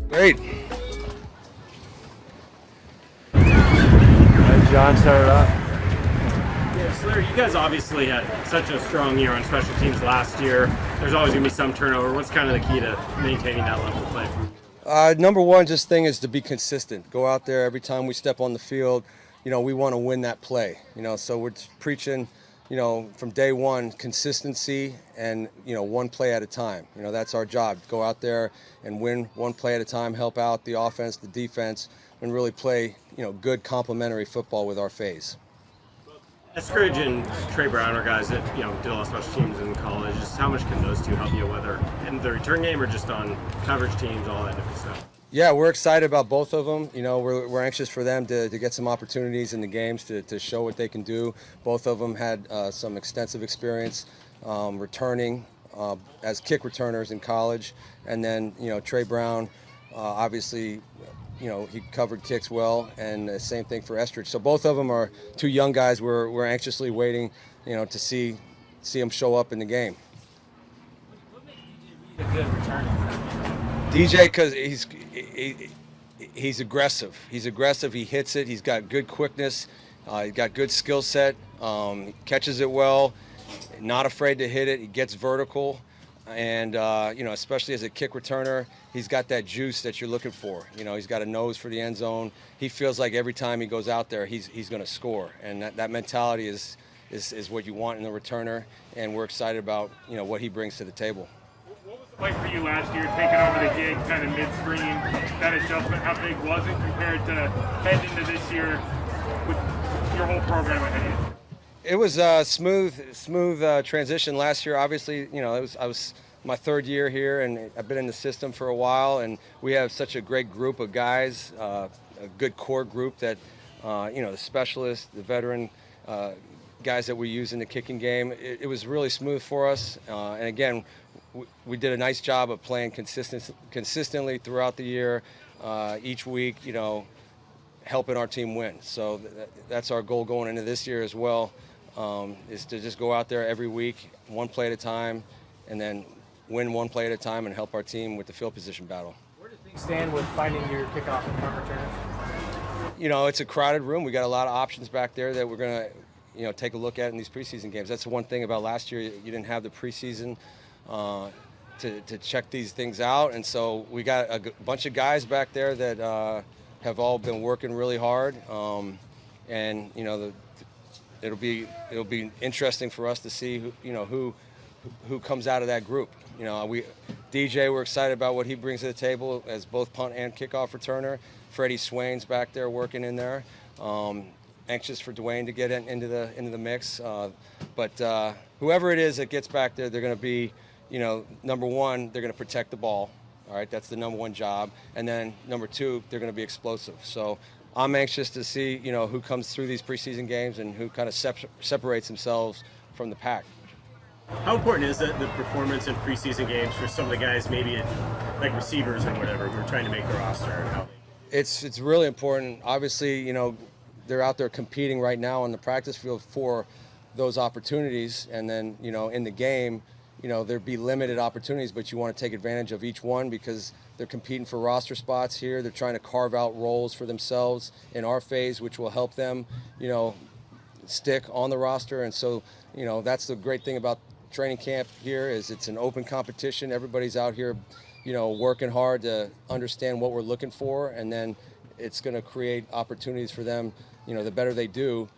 Great. John started off. Yes, Larry, you guys obviously had such a strong year on special teams last year. There's always going to be some turnover. What's kind of the key to maintaining that level of play from you? Number one just thing is to be consistent. Go out there every time we step on the field. We want to win that play. So we're preaching, from day one, consistency and, one play at a time. That's our job. Go out there and win one play at a time, help out the offense, the defense, and really play, good complementary football with our phase. Eskridge and Trey Brown are guys that did a lot of special teams in college. Just how much can those two help you, whether in the return game or just on coverage teams, all that different stuff? Yeah, we're excited about both of them. We're anxious for them to get some opportunities in the games to show what they can do. Both of them had some extensive experience returning as kick returners in college, and then Trey Brown, obviously. He covered kicks well, and the same thing for Eskridge. So both of them are two young guys. We're anxiously waiting, to see them show up in the game. What makes DJ Reed a good returner? DJ, because he's aggressive. He's aggressive. He hits it. He's got good quickness. He's got good skill set. He catches it well. Not afraid to hit it. He gets vertical. And, especially as a kick returner, he's got that juice that you're looking for. He's got a nose for the end zone. He feels like every time he goes out there, he's going to score. And that mentality is what you want in a returner. And we're excited about, what he brings to the table. What was it like for you last year, taking over the gig kind of midstream? That adjustment, how big was it compared to heading into this year with your whole program ahead of you? It was a smooth transition last year. Obviously, I was my third year here, and I've been in the system for a while. And we have such a great group of guys, a good core group that, the specialists, the veteran guys that we use in the kicking game. It was really smooth for us. And again, we did a nice job of playing consistently throughout the year, each week. Helping our team win. So that's our goal going into this year as well. Is to just go out there every week, one play at a time, and then win one play at a time and help our team with the field position battle. Where do things stand with finding your kickoff and punt returners? It's a crowded room. We got a lot of options back there that we're going to, take a look at in these preseason games. That's the one thing about last year. You didn't have the preseason to check these things out. And so we got a bunch of guys back there that have all been working really hard. And, it'll be interesting for us to see who comes out of that group. DJ, we're excited about what he brings to the table as both punt and kickoff returner. Freddie Swain's back there working in there. Anxious for Dwayne to get into the mix. But whoever it is that gets back there, they're going to be, number one, they're going to protect the ball. All right, that's the number one job. And then number two, they're going to be explosive. So I'm anxious to see, who comes through these preseason games and who kind of separates themselves from the pack. How important is the performance in preseason games for some of the guys, maybe like receivers or whatever, who are trying to make the roster? It's really important. Obviously, they're out there competing right now on the practice field for those opportunities. And then, in the game, there'd be limited opportunities, but you want to take advantage of each one because they're competing for roster spots here. They're trying to carve out roles for themselves in our phase, which will help them, stick on the roster. And so, that's the great thing about training camp here is it's an open competition. Everybody's out here, working hard to understand what we're looking for, and then it's going to create opportunities for them, the better they do,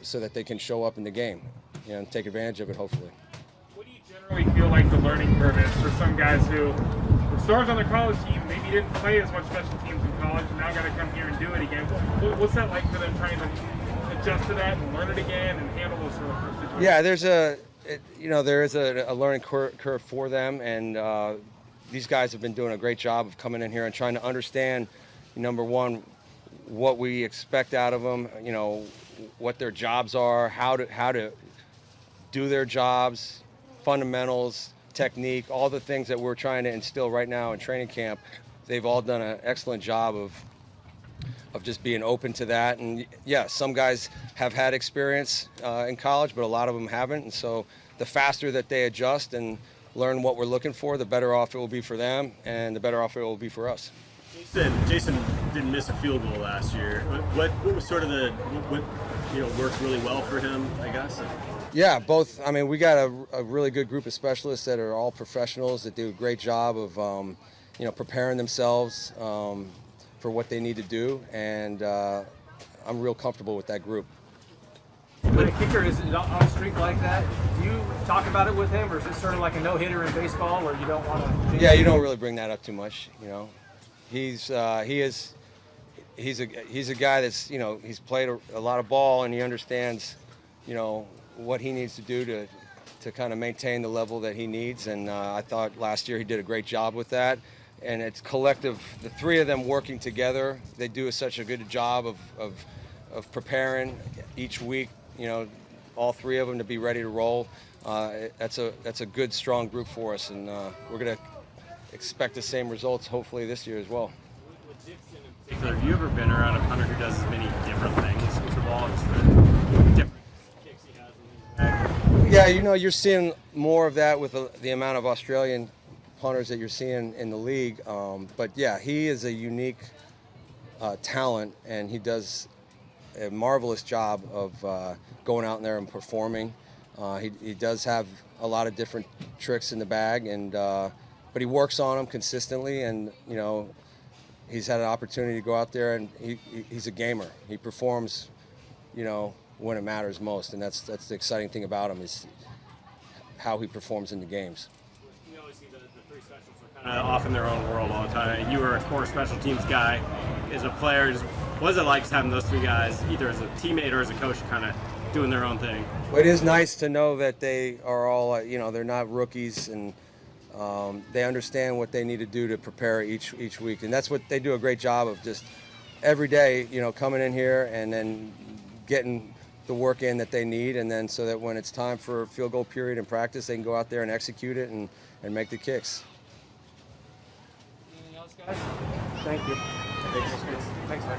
so that they can show up in the game, and take advantage of it, hopefully. What do you generally feel like the learning curve is for some guys who were stars on their college team, maybe didn't play as much special teams in college, and now got to come here and do it again? What's that like for them trying to adjust to that and learn it again and handle those sort of situations? Yeah, there is a learning curve for them, and these guys have been doing a great job of coming in here and trying to understand, number one, what we expect out of them, what their jobs are, how to do their jobs, fundamentals, technique, all the things that we're trying to instill right now in training camp. They've all done an excellent job of just being open to that. And yeah, some guys have had experience in college, but a lot of them haven't. And so the faster that they adjust and learn what we're looking for, the better off it will be for them, and the better off it will be for us. Jason didn't miss a field goal last year. What was sort of what worked really well for him, I guess? Yeah, both. I mean, we got a really good group of specialists that are all professionals that do a great job of preparing themselves for what they need to do, and I'm real comfortable with that group. When a kicker is on a streak like that, do you talk about it with him, or is it sort of like a no-hitter in baseball where you don't want to? Yeah, you don't really bring that up too much. He's a guy that's he's played a lot of ball, and he understands what he needs to do to kind of maintain the level that he needs. And I thought last year he did a great job with that. And it's collective. The three of them working together, they do such a good job of preparing each week. All three of them to be ready to roll. That's a good, strong group for us, and we're going to expect the same results hopefully this year as well. With Dixon in particular, have you ever been around a punter who does as many different things with the ball? Just the different kicks he has in his bag? Yeah, you're seeing more of that with the amount of Australian punters that you're seeing in the league. But yeah, he is a unique talent, and he does a marvelous job of going out in there and performing. He does have a lot of different tricks in the bag, and but he works on them consistently, and he's had an opportunity to go out there, and he's a gamer. He performs when it matters most, and that's the exciting thing about him, is how he performs in the games. You always see the three specials are kind of off in their own world all the time. You were a core special teams guy. As a player, what was it like just having those three guys, either as a teammate or as a coach, kind of doing their own thing? Well, it is nice to know that they are all, they're not rookies, and they understand what they need to do to prepare each week. And that's what they do a great job of, just every day, coming in here and then getting the work in that they need, and then so that when it's time for field goal period in practice, they can go out there and execute it and make the kicks. Anything else, guys? Thank you. Thanks, man.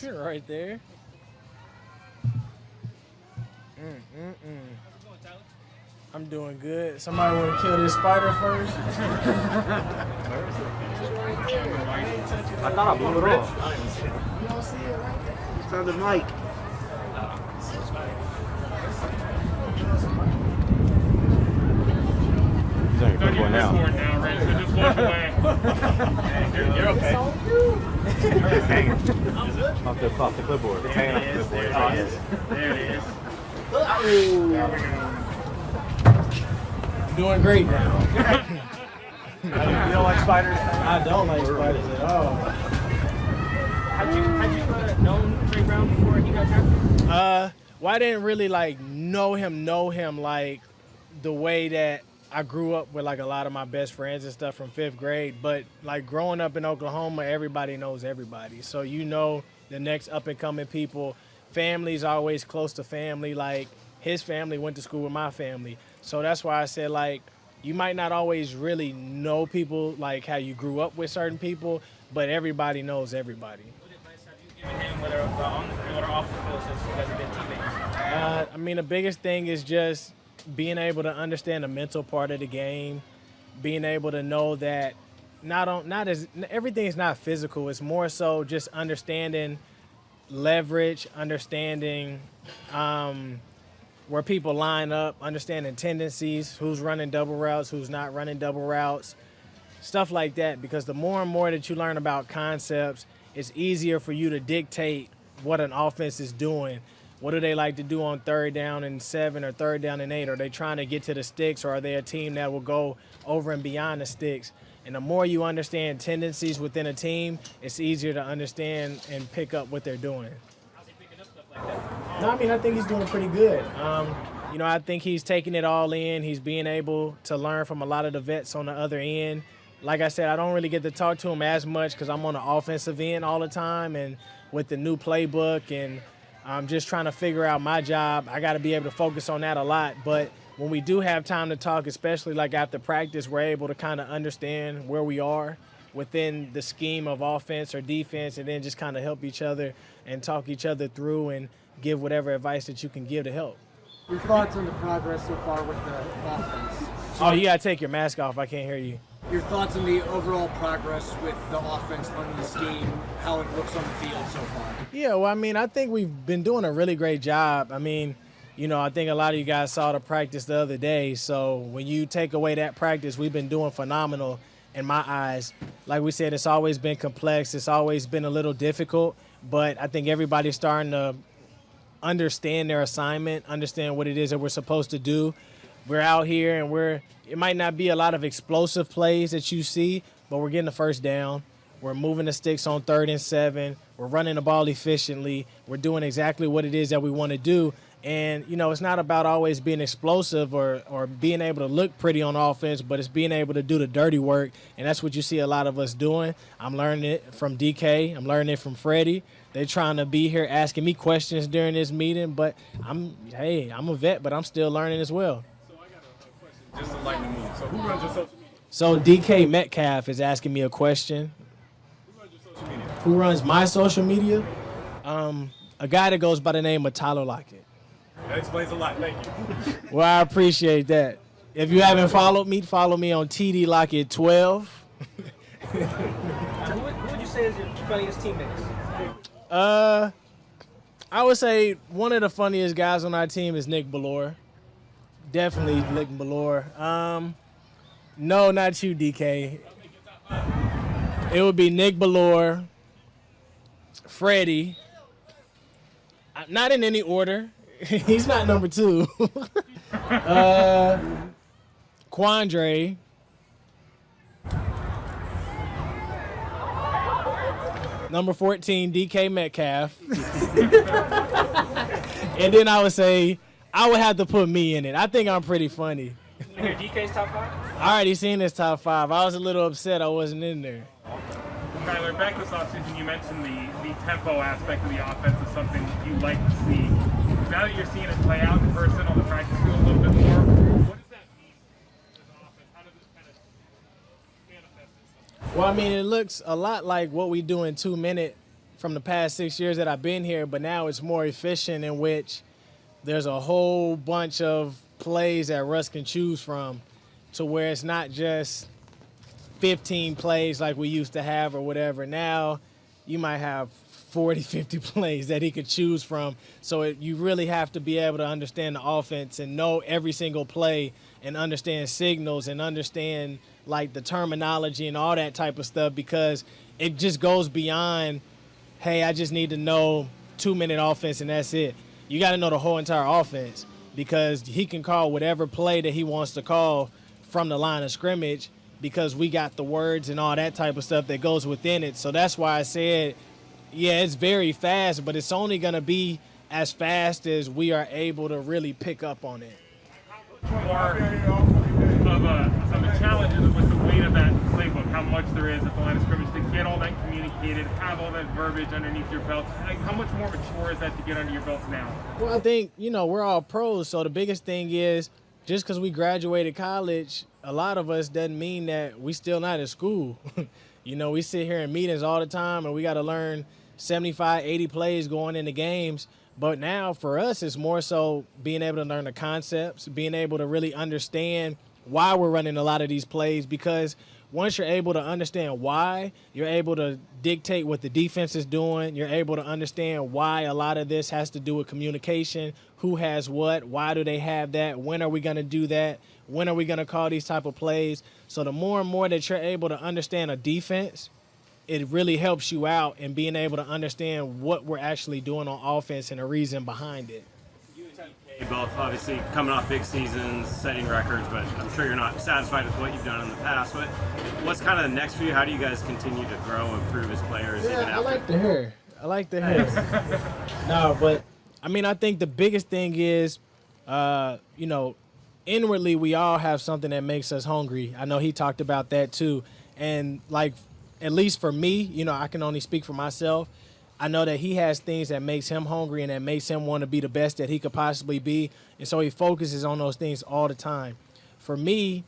Right there. I'm doing good. Somebody want to kill this spider first? I thought I blew it off. You don't see it right there? It's on the mic. You're on your Discord now, right? So just walk away. You're okay. It's hanging. Off the clipboard. It's hanging off the clipboard. There it is. There it is. There we go. Doing great now. You don't like spiders? I don't like spiders at all. Had you known Trey Brown before he got drafted? Well, I didn't really know him like the way that I grew up with like a lot of my best friends and stuff from 5th grade, but like growing up in Oklahoma, everybody knows everybody. So you know the next up and coming people. Family's always close to family. Like his family went to school with my family. So that's why I said like you might not always really know people like how you grew up with certain people, but everybody knows everybody. What advice have you given him, whether on the field or off the field, since you guys have been teammates? I mean, the biggest thing is just being able to understand the mental part of the game, being able to know that everything is not physical. It's more so just understanding leverage, understanding where people line up, understanding tendencies, who's running double routes, who's not running double routes, stuff like that. Because the more and more that you learn about concepts, it's easier for you to dictate what an offense is doing. What do they like to do on 3rd down and 7 or 3rd down and 8? Are they trying to get to the sticks, or are they a team that will go over and beyond the sticks? And the more you understand tendencies within a team, it's easier to understand and pick up what they're doing. How's he picking up stuff like that? No, I mean, I think he's doing pretty good. I think he's taking it all in. He's being able to learn from a lot of the vets on the other end. Like I said, I don't really get to talk to him as much because I'm on the offensive end all the time, and with the new playbook, and I'm just trying to figure out my job. I got to be able to focus on that a lot. But when we do have time to talk, especially like after practice, we're able to kind of understand where we are within the scheme of offense or defense, and then just kind of help each other and talk each other through and give whatever advice that you can give to help. Your thoughts on the progress so far with the offense? Oh, you got to take your mask off. I can't hear you. Your thoughts on the overall progress with the offense under the scheme, how it looks on the field so far? Yeah, well, I mean, I think we've been doing a really great job. I mean, I think a lot of you guys saw the practice the other day. So when you take away that practice, we've been doing phenomenal in my eyes. Like we said, it's always been complex. It's always been a little difficult. But I think everybody's starting to understand their assignment, understand what it is that we're supposed to do. We're out here and it might not be a lot of explosive plays that you see, but we're getting the first down. We're moving the sticks on 3rd and 7. We're running the ball efficiently. We're doing exactly what it is that we want to do. And, it's not about always being explosive or being able to look pretty on offense, but it's being able to do the dirty work. And that's what you see a lot of us doing. I'm learning it from DK. I'm learning it from Freddie. They're trying to be here asking me questions during this meeting, but I'm a vet, but I'm still learning as well. So I got a question, just to lighten the mood. So who runs your social media? So DK Metcalf is asking me a question. Who runs your social media? Who runs my social media? A guy that goes by the name of Tyler Lockett. That explains a lot. Thank you. Well, I appreciate that. If you haven't followed me, follow me on TD Lockett 12. Who would you say is your funniest teammates? I would say one of the funniest guys on our team is Nick Ballore. Definitely Nick Ballore. No, not you, DK. It would be Nick Ballore, Freddie. Not in any order. He's not number 2. Quandre. Number 14, DK Metcalf. And then I would say, I would have to put me in it. I think I'm pretty funny. You hear DK's top 5? I already seen his top 5. I was a little upset I wasn't in there. Tyler, back this offseason, you mentioned the tempo aspect of the offense is something you like to see. Now that you're seeing it play out in person on the practice field a little bit more, what does that mean for the offense? How does it kind of manifest itself? Well, I mean, it looks a lot like what we do in 2 minute from the past 6 years that I've been here, but now it's more efficient, in which there's a whole bunch of plays that Russ can choose from, to where it's not just 15 plays like we used to have or whatever. Now you might have 40, 50 plays that he could choose from. So you really have to be able to understand the offense and know every single play and understand signals and understand like the terminology and all that type of stuff, because it just goes beyond, hey, I just need to know 2 minute offense and that's it. You got to know the whole entire offense, because he can call whatever play that he wants to call from the line of scrimmage, because we got the words and all that type of stuff that goes within it. So that's why I said, yeah, it's very fast, but it's only going to be as fast as we are able to really pick up on it. How much more of a challenge with the weight of that playbook, how much there is at the line of scrimmage to get all that communicated, have all that verbiage underneath your belt. Like, how much more mature is that to get under your belts now? Well, I think, we're all pros, so the biggest thing is just because we graduated college, a lot of us doesn't mean that we still not in school. We sit here in meetings all the time, and we got to learn 75, 80 plays going into games. But now for us, it's more so being able to learn the concepts, being able to really understand why we're running a lot of these plays, because once you're able to understand why, you're able to dictate what the defense is doing. You're able to understand why a lot of this has to do with communication, who has what, why do they have that, when are we going to do that, when are we going to call these type of plays. So the more and more that you're able to understand a defense, it really helps you out in being able to understand what we're actually doing on offense and the reason behind it. You both obviously coming off big seasons, setting records, but I'm sure you're not satisfied with what you've done in the past. What's kind of the next for you? How do you guys continue to grow and improve as players? Yeah, even after? I like the hair. No, but I think the biggest thing is, inwardly we all have something that makes us hungry. I know he talked about that too. And at least for me, I can only speak for myself. I know that he has things that makes him hungry and that makes him want to be the best that he could possibly be. And so he focuses on those things all the time. For me,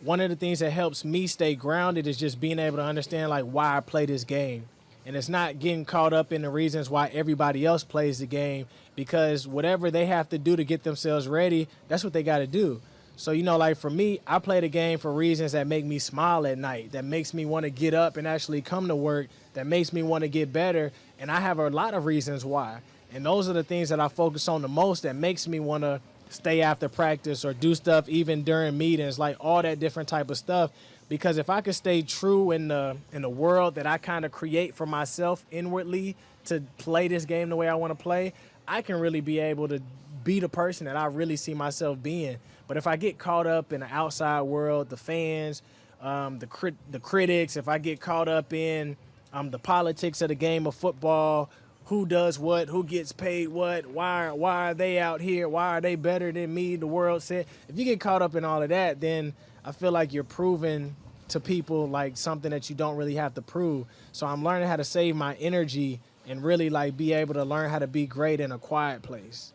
one of the things that helps me stay grounded is just being able to understand why I play this game. And it's not getting caught up in the reasons why everybody else plays the game, because whatever they have to do to get themselves ready, that's what they got to do. So, for me, I play the game for reasons that make me smile at night, that makes me want to get up and actually come to work, that makes me want to get better. And I have a lot of reasons why. And those are the things that I focus on the most that makes me want to stay after practice or do stuff even during meetings, all that different type of stuff. Because if I could stay true in the world that I kind of create for myself inwardly to play this game the way I want to play, I can really be able to be the person that I really see myself being. But if I get caught up in the outside world, the fans, the critics, if I get caught up in the politics of the game of football, who does what, who gets paid what, why are they out here, why are they better than me, the world said. If you get caught up in all of that, then I feel like you're proving to people something that you don't really have to prove. So I'm learning how to save my energy and really be able to learn how to be great in a quiet place.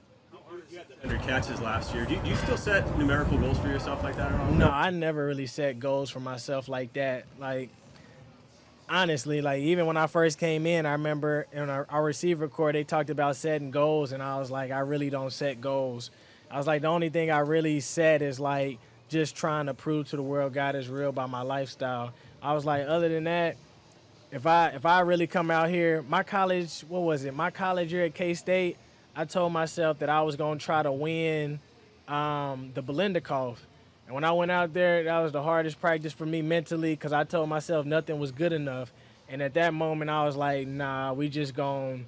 100 catches last year. Do you still set numerical goals for yourself like that at all? No, I never really set goals for myself like that. Honestly, even when I first came in, I remember in our receiver corps, they talked about setting goals, and I was like, I really don't set goals. I was like, the only thing I really set is just trying to prove to the world God is real by my lifestyle. I was like, other than that, if I really come out here, my college year at K-State, I told myself that I was going to try to win the Belindakoff. And when I went out there, that was the hardest practice for me mentally, because I told myself nothing was good enough. And at that moment, I was like, nah, we just gonna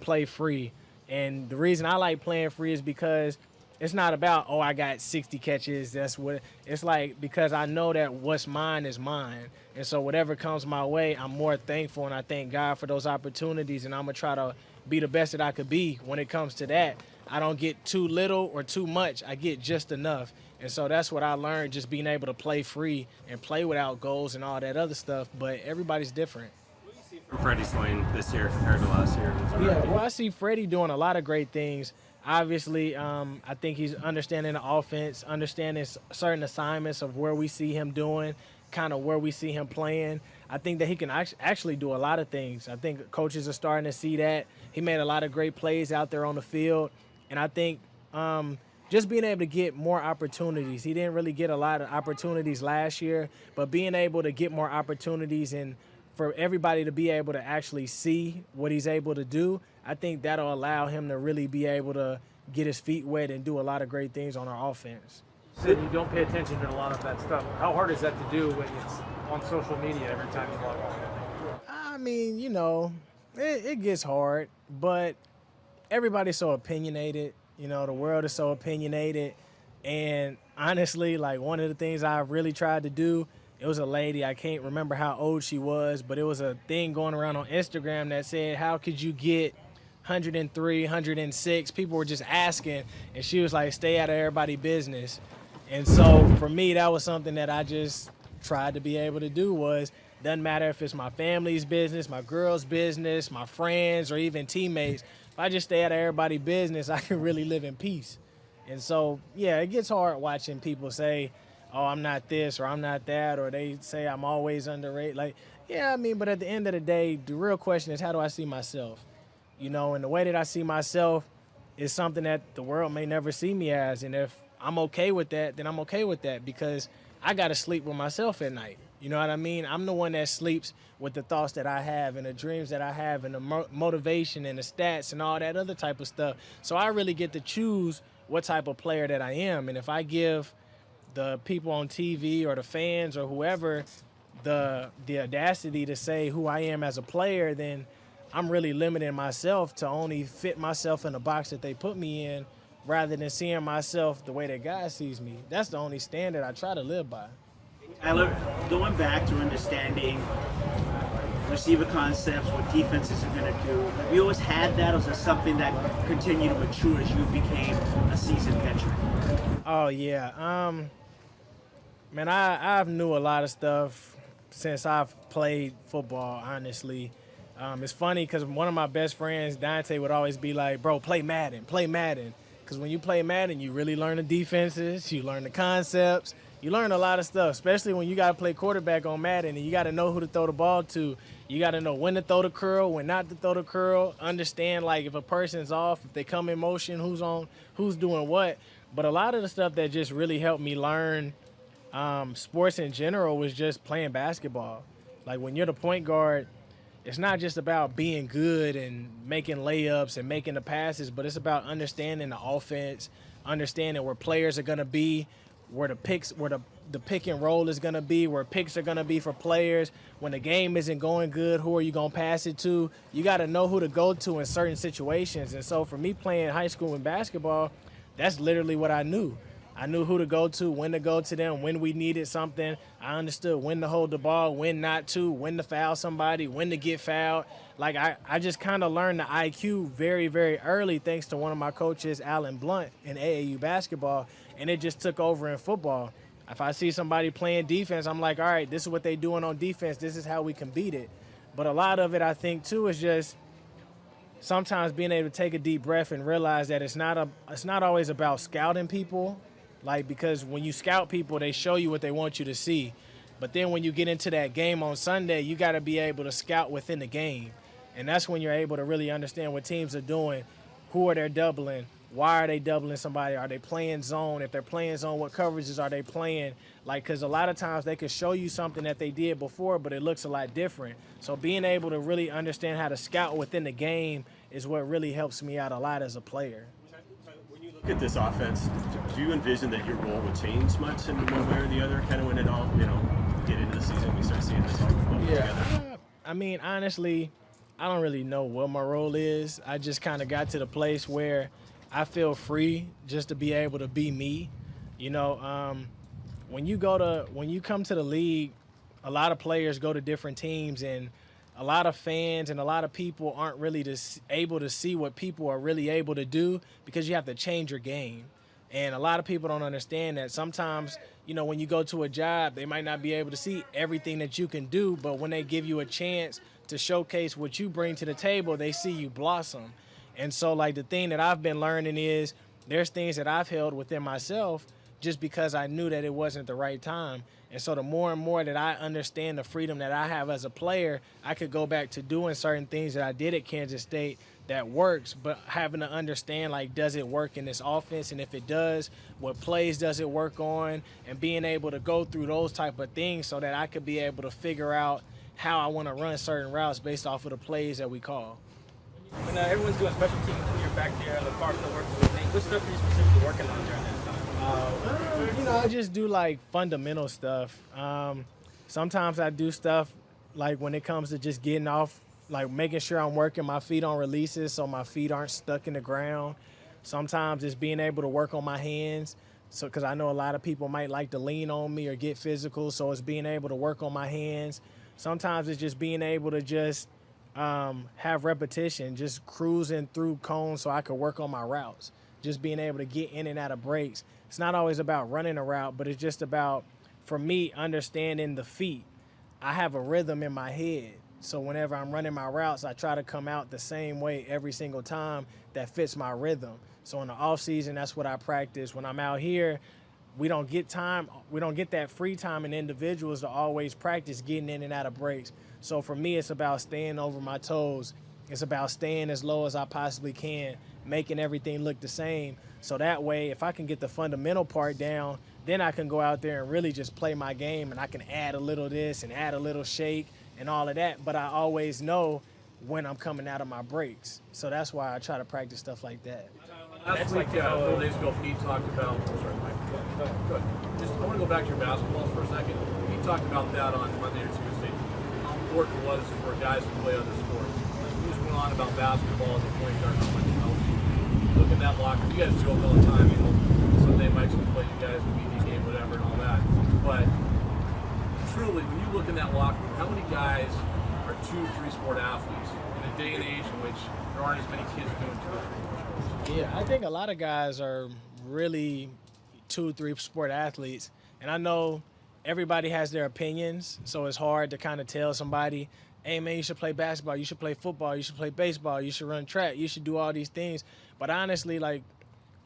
play free. And the reason I like playing free is because it's not about, I got 60 catches. That's what it's because I know that what's mine is mine. And so whatever comes my way, I'm more thankful, and I thank God for those opportunities. And I'm going to try to be the best that I could be when it comes to that. I don't get too little or too much. I get just enough. And so that's what I learned, just being able to play free and play without goals and all that other stuff. But everybody's different. What do you see from Freddie Swain this year compared to last year? Yeah, well, I see Freddie doing a lot of great things. Obviously, I think he's understanding the offense, understanding certain assignments of where we see him doing, kind of where we see him playing. I think that he can actually do a lot of things. I think coaches are starting to see that. He made a lot of great plays out there on the field. And I think just being able to get more opportunities. He didn't really get a lot of opportunities last year, but being able to get more opportunities and for everybody to be able to actually see what he's able to do, I think that'll allow him to really be able to get his feet wet and do a lot of great things on our offense. Sid, you don't pay attention to a lot of that stuff. How hard is that to do when it's on social media every time you log on? I mean, it gets hard, but everybody's so opinionated. The world is so opinionated. And honestly, one of the things I really tried to do, it was a lady, I can't remember how old she was, but it was a thing going around on Instagram that said, how could you get 103, 106? People were just asking, and she was like, stay out of everybody's business. And so for me, that was something that I just tried to be able to do. Was doesn't matter if it's my family's business, my girl's business, my friends, or even teammates. If I just stay out of everybody's business, I can really live in peace. And so, yeah, it gets hard watching people say, oh, I'm not this or I'm not that, or they say I'm always underrated. Like, yeah, I mean, but at the end of the day, the real question is, how do I see myself? You know, and the way that I see myself is something that the world may never see me as. And if I'm okay with that, then I'm okay with that, because I got to sleep with myself at night. You know what I mean? I'm the one that sleeps with the thoughts that I have and the dreams that I have and the motivation and the stats and all that other type of stuff. So I really get to choose what type of player that I am. And if I give the people on TV or the fans or whoever the audacity to say who I am as a player, then I'm really limiting myself to only fit myself in the box that they put me in, rather than seeing myself the way that God sees me. That's the only standard I try to live by. Tyler, going back to understanding receiver concepts, what defenses are going to do, have you always had that, or is it something that continued to mature as you became a seasoned veteran? Oh, yeah. Man, I've knew a lot of stuff since I've played football, honestly. It's funny because one of my best friends, Dante, would always be like, bro, play Madden, play Madden. Because when you play Madden, you really learn the defenses, you learn the concepts, you learn a lot of stuff, especially when you got to play quarterback on Madden and you got to know who to throw the ball to. You got to know when to throw the curl, when not to throw the curl, understand, like, if a person's off, if they come in motion, who's doing what. But a lot of the stuff that just really helped me learn sports in general was just playing basketball. Like, when you're the point guard, it's not just about being good and making layups and making the passes, but it's about understanding the offense, understanding where players are going to be, where the pick and roll is going to be, where picks are going to be for players. When the game isn't going good, who are you going to pass it to? You got to know who to go to in certain situations. And so for me, playing high school and basketball, that's literally what I knew. I knew who to go to, when to go to them, when we needed something. I understood when to hold the ball, when not to, when to foul somebody, when to get fouled. Like, I just kind of learned the IQ very, very early, thanks to one of my coaches, Alan Blunt, in AAU basketball, and it just took over in football. If I see somebody playing defense, I'm like, all right, this is what they're doing on defense. This is how we can beat it. But a lot of it, I think, too, is just sometimes being able to take a deep breath and realize that it's not always about scouting people. Like, because when you scout people, they show you what they want you to see. But then when you get into that game on Sunday, you got to be able to scout within the game. And that's when you're able to really understand what teams are doing, who are they doubling, why are they doubling somebody, are they playing zone? If they're playing zone, what coverages are they playing? Like, because a lot of times they could show you something that they did before, but it looks a lot different. So being able to really understand how to scout within the game is what really helps me out a lot as a player. Look at this offense. Do you envision that your role would change much in one way or the other, kind of when it all, get into the season, we start seeing this all come together? I mean, honestly, I don't really know what my role is. I just kind of got to the place where I feel free just to be able to be me. When you come to the league, a lot of players go to different teams, and a lot of fans and a lot of people aren't really able to see what people are really able to do, because you have to change your game. And a lot of people don't understand that sometimes, when you go to a job, they might not be able to see everything that you can do, but when they give you a chance to showcase what you bring to the table, they see you blossom. And so, like, the thing that I've been learning is there's things that I've held within myself just because I knew that it wasn't the right time. And so the more and more that I understand the freedom that I have as a player, I could go back to doing certain things that I did at Kansas State that works, but having to understand, like, does it work in this offense? And if it does, what plays does it work on? And being able to go through those type of things so that I could be able to figure out how I want to run certain routes based off of the plays that we call. When everyone's doing special teams, when you're back there and the car still working with Nate, what stuff are you specifically working on during that time? I just do, like, fundamental stuff. Sometimes I do stuff like when it comes to just getting off, like making sure I'm working my feet on releases so my feet aren't stuck in the ground. Sometimes it's being able to work on my hands, so because I know a lot of people might like to lean on me or get physical, so it's being able to work on my hands. Sometimes it's just being able to just have repetition, just cruising through cones so I can work on my routes. just being able to get in and out of breaks. It's not always about running a route, but it's just about, for me, understanding the feet. I have a rhythm in my head. So whenever I'm running my routes, I try to come out the same way every single time that fits my rhythm. So in the off season, that's what I practice. When I'm out here, we don't get that free time in individuals to always practice getting in and out of breaks. So for me, it's about staying over my toes. It's about staying as low as I possibly can, making everything look the same. So that way, if I can get the fundamental part down, then I can go out there and really just play my game, and I can add a little this and add a little shake and all of that. But I always know when I'm coming out of my breaks. So that's why I try to practice stuff like that. Last week, a couple days ago, Pete talked about. Oh, sorry, Mike. Good. Just I want to go back to your basketballs for a second. Pete talked about that on Monday or Tuesday. How important it was for guys to play other sports. He just went on about basketball as a point guard, how much it helps you. Look in that locker. You guys joke all the time. You know, Sunday Mike's gonna play you guys in a media game, whatever, and all that. But truly, when you look in that locker room, how many guys are 2-3 sport athletes in a day and age in which there aren't as many kids doing 2 or 3 sports? Yeah, I think a lot of guys are really 2-3 sport athletes. And I know everybody has their opinions, so it's hard to kind of tell somebody, hey, man, you should play basketball, you should play football, you should play baseball, you should run track, you should do all these things. But honestly, like,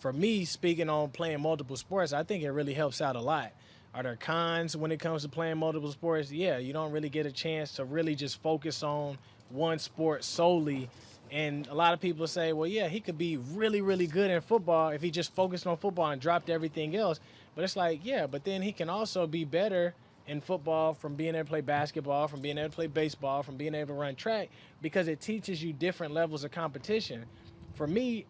for me, speaking on playing multiple sports, I think it really helps out a lot. Are there cons when it comes to playing multiple sports? Yeah, you don't really get a chance to really just focus on one sport solely. And a lot of people say, well, yeah, he could be really, really good in football if he just focused on football and dropped everything else. But it's like, yeah, but then he can also be better in football from being able to play basketball, from being able to play baseball, from being able to run track, because it teaches you different levels of competition. For me,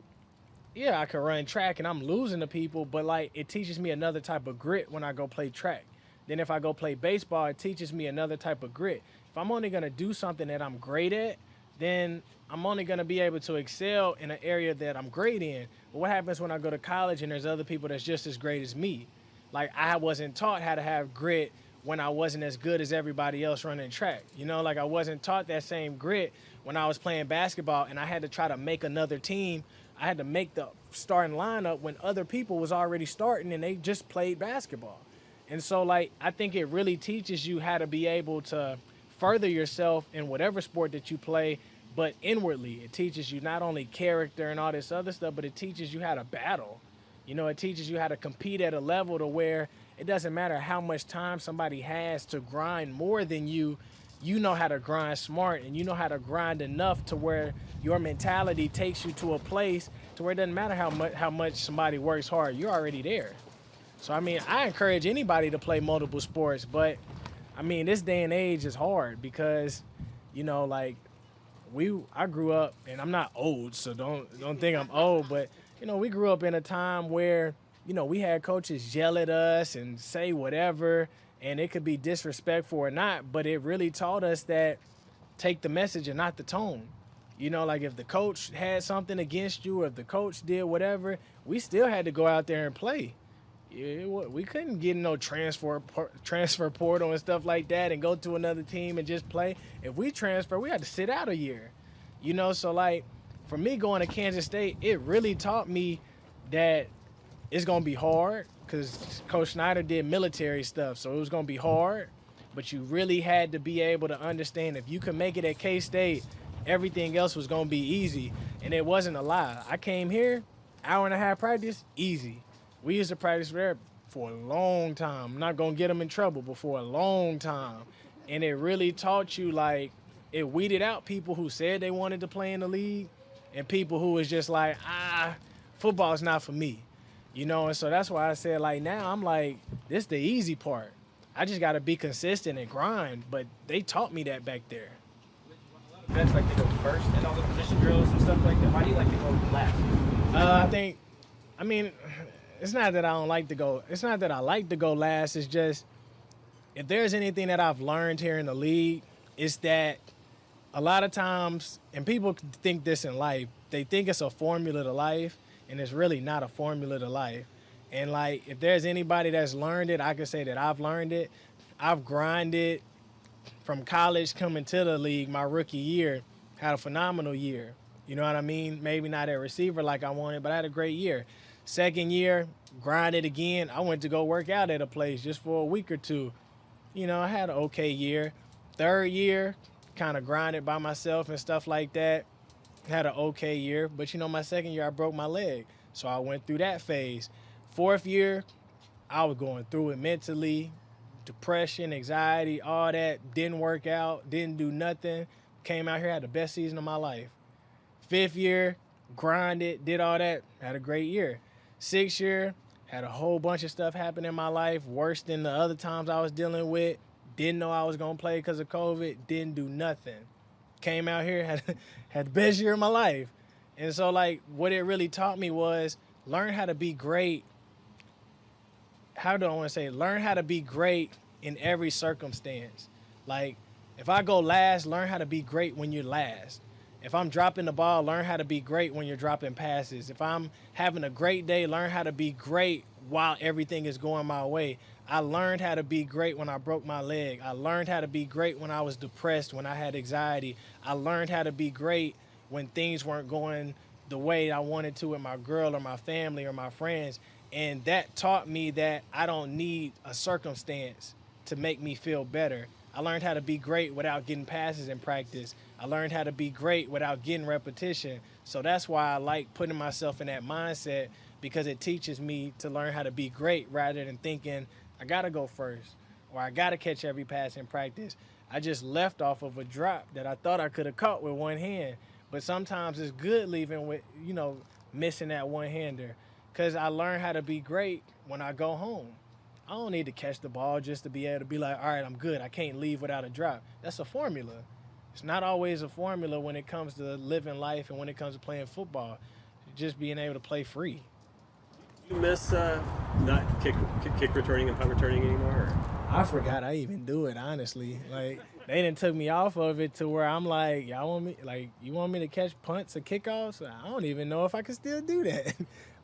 yeah, I can run track and I'm losing to people, but like it teaches me another type of grit when I go play track. Then if I go play baseball, it teaches me another type of grit. If I'm only going to do something that I'm great at, then I'm only going to be able to excel in an area that I'm great in. But what happens when I go to college and there's other people that's just as great as me? Like, I wasn't taught how to have grit when I wasn't as good as everybody else running track. You know, like I wasn't taught that same grit when I was playing basketball and I had to try to make another team. I had to make the starting lineup when other people was already starting and they just played basketball. And so, like, I think it really teaches you how to be able to further yourself in whatever sport that you play, but inwardly. It teaches you not only character and all this other stuff, but it teaches you how to battle. You know, it teaches you how to compete at a level to where it doesn't matter how much time somebody has to grind more than you, you know how to grind smart and you know how to grind enough to where your mentality takes you to a place to where it doesn't matter how much somebody works hard, you're already there. So, I mean, I encourage anybody to play multiple sports, but, I mean, this day and age is hard because, you know, like, I grew up, and I'm not old, so don't think I'm old, but, you know, we grew up in a time where, you know, we had coaches yell at us and say whatever, and it could be disrespectful or not, but it really taught us that take the message and not the tone. You know, like if the coach had something against you or if the coach did whatever, we still had to go out there and play. We couldn't get no transfer portal and stuff like that and go to another team and just play. If we transfer, we had to sit out a year. You know, so like for me going to Kansas State, it really taught me that it's going to be hard because Coach Snyder did military stuff, so it was going to be hard. But you really had to be able to understand if you could make it at K-State, everything else was going to be easy. And it wasn't a lie. I came here, hour and a half practice, easy. We used to practice there for a long time. I'm not going to get them in trouble, but for a long time. And it really taught you, like, it weeded out people who said they wanted to play in the league and people who was just like, football's not for me. You know, and so that's why I said, like, now I'm like, this the easy part. I just got to be consistent and grind, but they taught me that back there. Vets like to go first in all the position drills and stuff like that. Why do you like to go last? I mean, it's not that I don't like to go. It's not that I like to go last. It's just if there's anything that I've learned here in the league, it's that a lot of times, and people think this in life, they think it's a formula to life, and it's really not a formula to life. And like, if there's anybody that's learned it, I can say that I've learned it. I've grinded from college coming to the league my rookie year, had a phenomenal year. You know what I mean? Maybe not at receiver like I wanted, but I had a great year. Second year, grinded again. I went to go work out at a place just for a week or two. You know, I had an okay year. Third year, kind of grinded by myself and stuff like that. Had an okay year. But, you know, my second year, I broke my leg. So I went through that phase. Fourth year, I was going through it mentally. Depression, anxiety, all that. Didn't work out. Didn't do nothing. Came out here, had the best season of my life. Fifth year, grinded, did all that. Had a great year. Sixth year, had a whole bunch of stuff happen in my life, worse than the other times I was dealing with. Didn't know I was going to play because of COVID. Didn't do nothing. Came out here, had the best year of my life. And so, like, what it really taught me was learn how to be great. How do I want to say? Learn how to be great in every circumstance. Like, if I go last, learn how to be great when you're last. If I'm dropping the ball, learn how to be great when you're dropping passes. If I'm having a great day, learn how to be great while everything is going my way. I learned how to be great when I broke my leg. I learned how to be great when I was depressed, when I had anxiety. I learned how to be great when things weren't going the way I wanted to with my girl or my family or my friends. And that taught me that I don't need a circumstance to make me feel better. I learned how to be great without getting passes in practice. I learned how to be great without getting repetition. So that's why I like putting myself in that mindset, because it teaches me to learn how to be great rather than thinking I got to go first or I got to catch every pass in practice. I just left off of a drop that I thought I could have caught with one hand. But sometimes it's good leaving with, you know, missing that one-hander, because I learned how to be great when I go home. I don't need to catch the ball just to be able to be like, all right, I'm good. I can't leave without a drop. That's a formula. It's not always a formula when it comes to living life and when it comes to playing football. Just being able to play free. Do you miss not kick returning and punt returning anymore? Or? I forgot I even do it, honestly. Like, they done took me off of it to where I'm like, y'all want me, like, you want me to catch punts or kickoffs? I don't even know if I can still do that.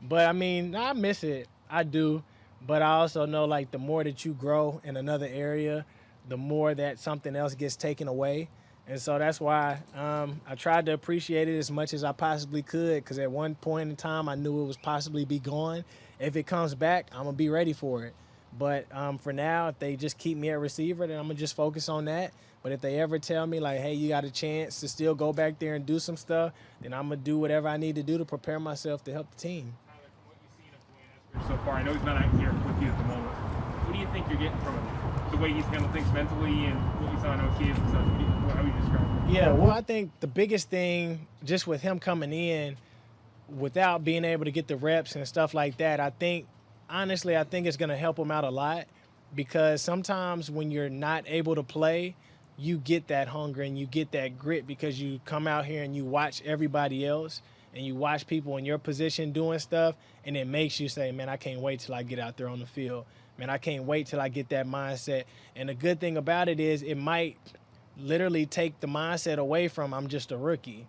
But, I mean, I miss it. I do. But I also know, like, the more that you grow in another area, the more that something else gets taken away. And so that's why I tried to appreciate it as much as I possibly could, because at one point in time I knew it was possibly be gone. If it comes back, I'm going to be ready for it. But for now, if they just keep me at receiver, then I'm going to just focus on that. But if they ever tell me, like, hey, you got a chance to still go back there and do some stuff, then I'm going to do whatever I need to do to prepare myself to help the team. Tyler, from what you've seen of Dwayne so far, I know he's not out here with you at the moment. What do you think you're getting from him? The way he's handled things mentally and what you saw in OTAs and stuff, how would you describe it? Yeah, well, I think the biggest thing, just with him coming in, without being able to get the reps and stuff like that, I think it's going to help him out a lot, because sometimes when you're not able to play, you get that hunger and you get that grit because you come out here and you watch everybody else and you watch people in your position doing stuff, and it makes you say, man, I can't wait till I get out there on the field. Man, I can't wait till I get that mindset. And the good thing about it is it might literally take the mindset away from I'm just a rookie.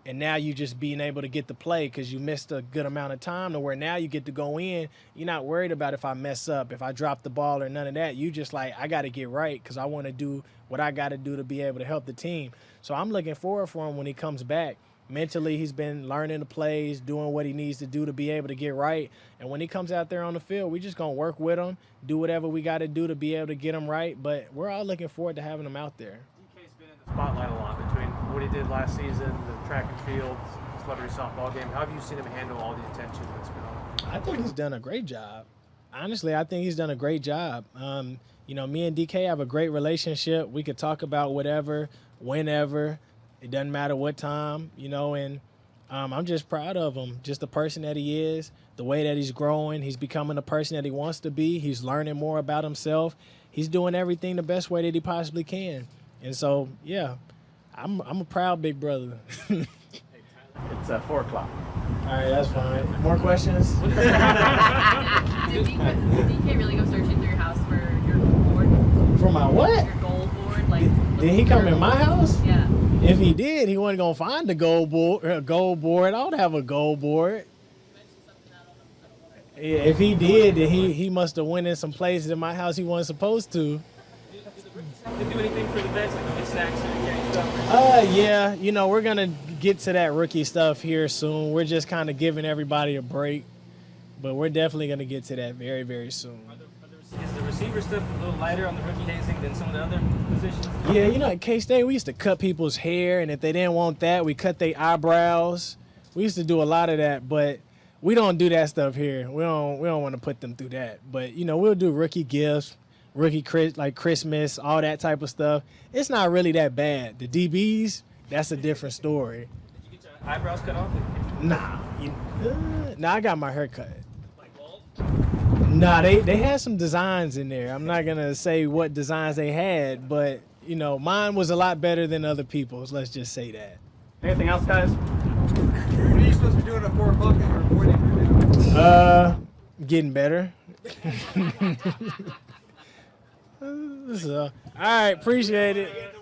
And now you just being able to get to play because you missed a good amount of time, to where now you get to go in. You're not worried about if I mess up, if I drop the ball or none of that. You just like, I got to get right because I want to do what I got to do to be able to help the team. So I'm looking forward for him when he comes back. Mentally, he's been learning the plays, doing what he needs to do to be able to get right. And when he comes out there on the field, we just going to work with him, do whatever we got to do to be able to get him right. But we're all looking forward to having him out there. DK's been in the spotlight a lot between what he did last season, the track and field, celebrity softball game. How have you seen him handle all the attention that's been on him? I think he's done a great job. Honestly, I think he's done a great job. You know, me and DK have a great relationship. We could talk about whatever, whenever. It doesn't matter what time, you know, and I'm just proud of him, just the person that he is, the way that he's growing. He's becoming the person that he wants to be. He's learning more about himself. He's doing everything the best way that he possibly can. And so, yeah, I'm a proud big brother. It's 4 o'clock. All right, that's fine. More questions? Did DK really go searching through your house for your goal board? For my what? Your goal board? Like, did he come in my house? Yeah. If he did, he wasn't going to find the goal board. I don't have a goal board. Yeah, if he did, then he must have went in some places in my house he wasn't supposed to. Did do anything for the vets, like get sacks and getting stuff? Yeah, you know, we're going to get to that rookie stuff here soon. We're just kind of giving everybody a break, but we're definitely going to get to that very, very soon. Is the receiver stuff a little lighter on the rookie hazing than some of the other positions? Yeah, you know, at K-State, we used to cut people's hair, and if they didn't want that, we cut their eyebrows. We used to do a lot of that, but we don't do that stuff here. We don't want to put them through that. But, you know, we'll do rookie gifts, like Christmas, all that type of stuff. It's not really that bad. The DBs, that's a different story. Did you get your eyebrows cut off? Nah. Nah, I got my hair cut. Nah, they had some designs in there. I'm not going to say what designs they had, but, you know, mine was a lot better than other people's. Let's just say that. Anything else, guys? What are you supposed to be doing at 4 o'clock in your morning right now? Getting better. All right, appreciate it.